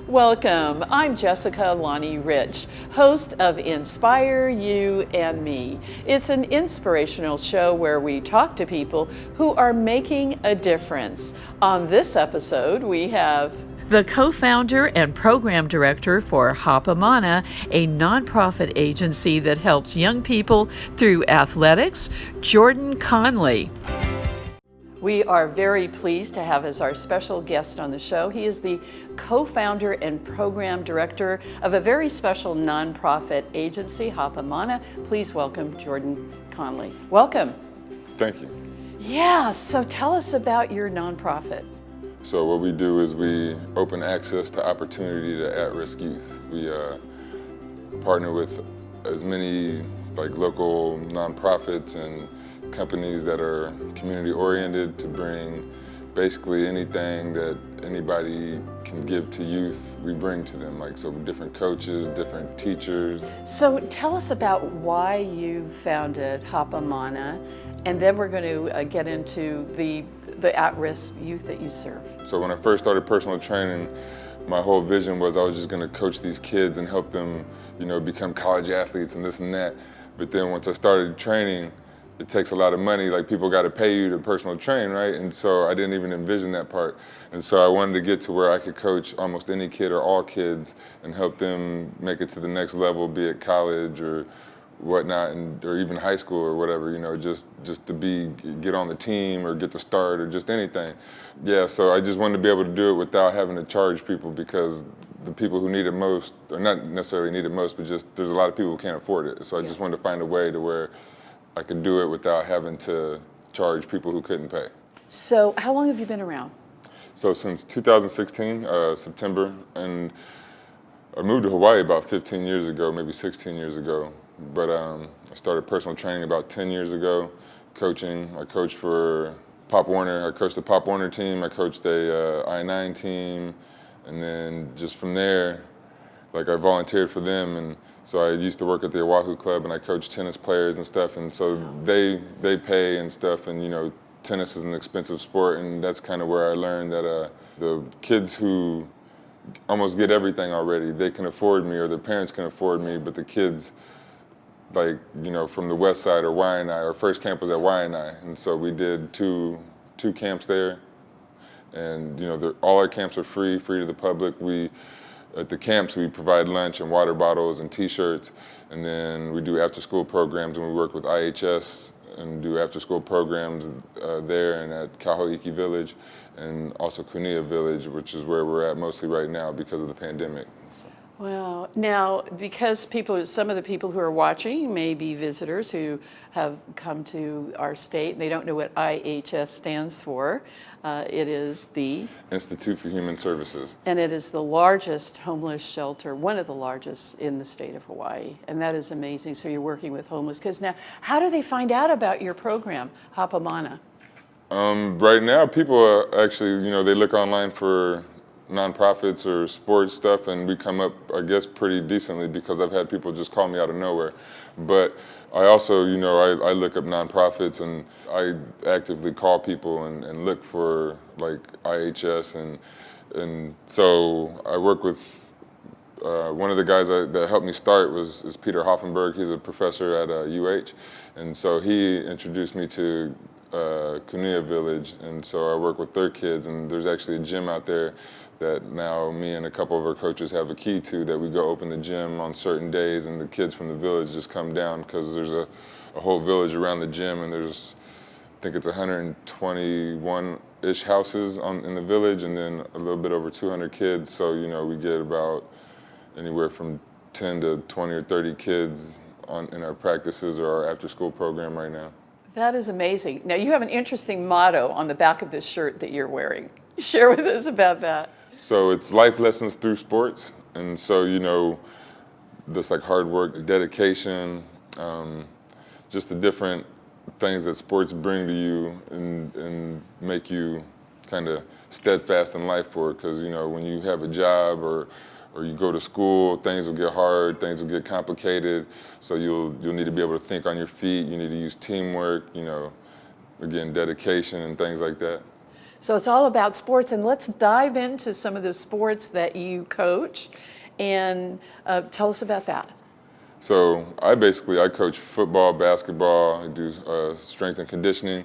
Welcome. I'm Jessica Lonnie Rich, host of Inspire You and Me. It's an inspirational show where we talk to people who are making a difference. On this episode, we have the co-founder and program director for Hapa Mana, a nonprofit agency that helps young people through athletics, Jordan Conley. We are very pleased to have as our special guest on the show. He is the co-founder and program director of a very special nonprofit agency, Hapa Mana. Please welcome Jordan Conley. Welcome. Thank you. Yeah, so tell us about your nonprofit. So what we do is we open access to opportunity to at-risk youth. We partner with as many local nonprofits and companies that are community oriented to bring basically anything that anybody can give to youth, we bring to them, so different coaches, different teachers. So tell us about why you founded Hapa Mana, and then we're going to get into the at-risk youth that you serve. So when I first started personal training, my whole vision was I was just going to coach these kids and help them, become college athletes and this and that. But then once I started training, it takes a lot of money, people got to pay you to personal train, right? And so I didn't even envision that part. And so I wanted to get to where I could coach almost any kid or all kids and help them make it to the next level, be it college or whatnot, or even high school or whatever, just to get on the team or get the start or just anything. Yeah, so I just wanted to be able to do it without having to charge people, because the people who need it most, or not necessarily need it most, but just there's a lot of people who can't afford it. So I just wanted to find a way to where I could do it without having to charge people who couldn't pay. So how long have you been around? So since 2016, September, and I moved to Hawaii about 15 years ago, maybe 16 years ago. But I started personal training about 10 years ago, coaching. I coached for Pop Warner. I coached the Pop Warner team. I coached a I-9 team. And then just from there, I volunteered for them. And so I used to work at the Oahu Club, and I coached tennis players and stuff. And so they pay and stuff. And, tennis is an expensive sport. And that's kind of where I learned that the kids who almost get everything already, they can afford me, or their parents can afford me, but the kids, from the west side or Waianae, our first camp was at Waianae, and so we did two camps there, and all our camps are free to the public. At the camps we provide lunch and water bottles and T-shirts, and then we do after-school programs, and we work with IHS and do after-school programs there and at Kaho'iki Village, and also Kunia Village, which is where we're at mostly right now because of the pandemic. So. Well, now, because some of the people who are watching may be visitors who have come to our state, and they don't know what IHS stands for. It is the Institute for Human Services. And it is the largest homeless shelter, one of the largest in the state of Hawaii. And that is amazing. So you're working with homeless kids. Now, how do they find out about your program, Hapa Mana? Right now, people are actually, they look online for nonprofits or sports stuff, and we come up, I guess, pretty decently, because I've had people just call me out of nowhere. But I also, I look up nonprofits, and I actively call people and look for IHS, and so I work with one of the guys that helped me start is Peter Hoffenberg. He's a professor at UH, and so he introduced me to Kunia Village, and so I work with their kids, and there's actually a gym out there that now me and a couple of our coaches have a key to, that we go open the gym on certain days, and the kids from the village just come down, because there's a whole village around the gym, and there's, I think it's 121-ish houses in the village, and then a little bit over 200 kids, so we get about anywhere from 10 to 20 or 30 kids in our practices or our after-school program right now. That is amazing. Now, you have an interesting motto on the back of this shirt that you're wearing. Share with us about that. So it's life lessons through sports. And so, this hard work, dedication, just the different things that sports bring to you and make you kind of steadfast in life for it. Because, when you have a job or you go to school, things will get hard, things will get complicated. So you'll need to be able to think on your feet. You need to use teamwork, again, dedication and things like that. So it's all about sports, and let's dive into some of the sports that you coach, and tell us about that. So I coach football, basketball. I do strength and conditioning.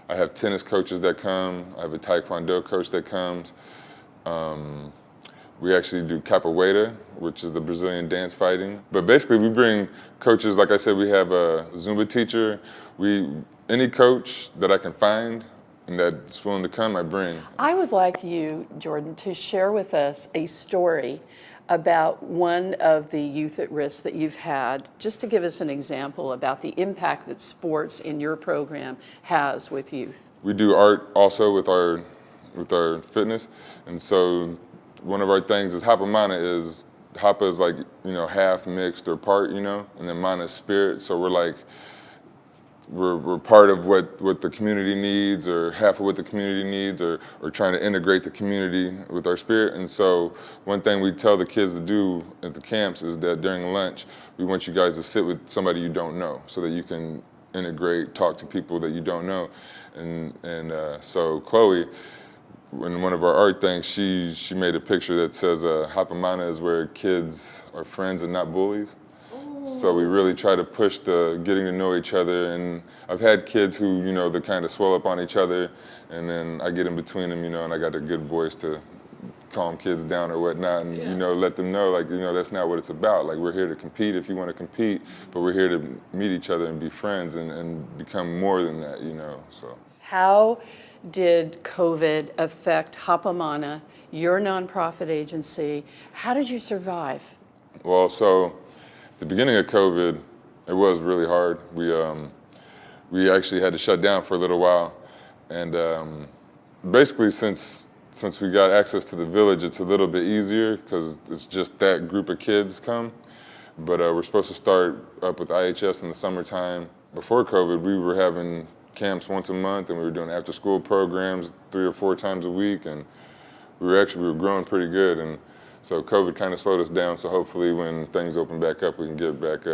I have tennis coaches that come. I have a taekwondo coach that comes. We actually do capoeira, which is the Brazilian dance fighting. But basically, we bring coaches. Like I said, we have a Zumba teacher. Any coach that I can find and that's willing to come, I bring. I would like you, Jordan, to share with us a story about one of the youth at risk that you've had, just to give us an example about the impact that sports in your program has with youth. We do art also with our fitness, and so one of our things is Hapa Mana is Hapa is like, half mixed or part, and then Mana is spirit. So we're part of what the community needs, or half of what the community needs, or trying to integrate the community with our spirit. And so one thing we tell the kids to do at the camps is that during lunch, we want you guys to sit with somebody you don't know so that you can integrate, talk to people that you don't know. And so Chloe, in one of our art things, she made a picture that says Hapa Mana is where kids are friends and not bullies. So we really try to push the getting to know each other, and I've had kids who, they kind of swell up on each other, and then I get in between them, and I got a good voice to calm kids down or whatnot, and let them know, that's not what it's about. Like, we're here to compete if you want to compete, but we're here to meet each other and be friends and become more than that, so. How did COVID affect Hapa Mana, your nonprofit agency? How did you survive? Well, so at the beginning of COVID, it was really hard. We actually had to shut down for a little while, and basically since we got access to the village, it's a little bit easier because it's just that group of kids come. But we're supposed to start up with IHS in the summertime. Before COVID, we were having camps once a month, and we were doing after-school programs 3 or 4 times a week, and we were growing pretty good. And so COVID kind of slowed us down, so hopefully when things open back up, we can get back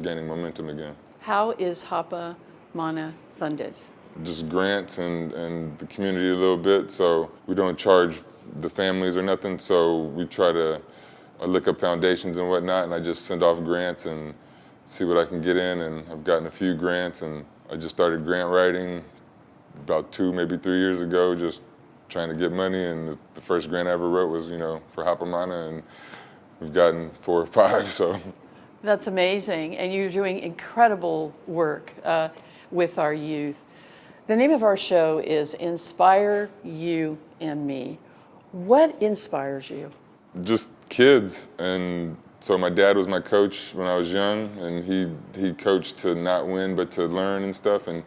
gaining momentum again. How is Hapa Mana funded? Just grants and the community a little bit, so we don't charge the families or nothing, so we try to look up foundations and whatnot, and I just send off grants and see what I can get in, and I've gotten a few grants, and I just started grant writing about 2, maybe 3 years ago, just trying to get money, and the first grant I ever wrote was, for Hapa Mana, and we've gotten 4 or 5, so. That's amazing, and you're doing incredible work with our youth. The name of our show is Inspire You and Me. What inspires you? Just kids, and so my dad was my coach when I was young, and he coached to not win, but to learn and stuff, and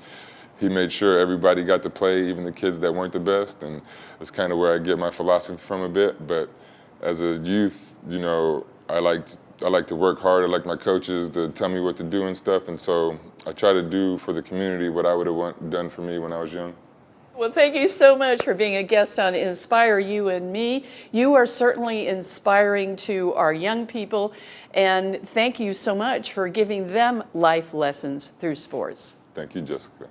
he made sure everybody got to play, even the kids that weren't the best, and that's kind of where I get my philosophy from a bit. But as a youth, I like to work hard. I like my coaches to tell me what to do and stuff, and so I try to do for the community what I would have done for me when I was young. Well, thank you so much for being a guest on Inspire You and Me. You are certainly inspiring to our young people, and thank you so much for giving them life lessons through sports. Thank you, Jessica.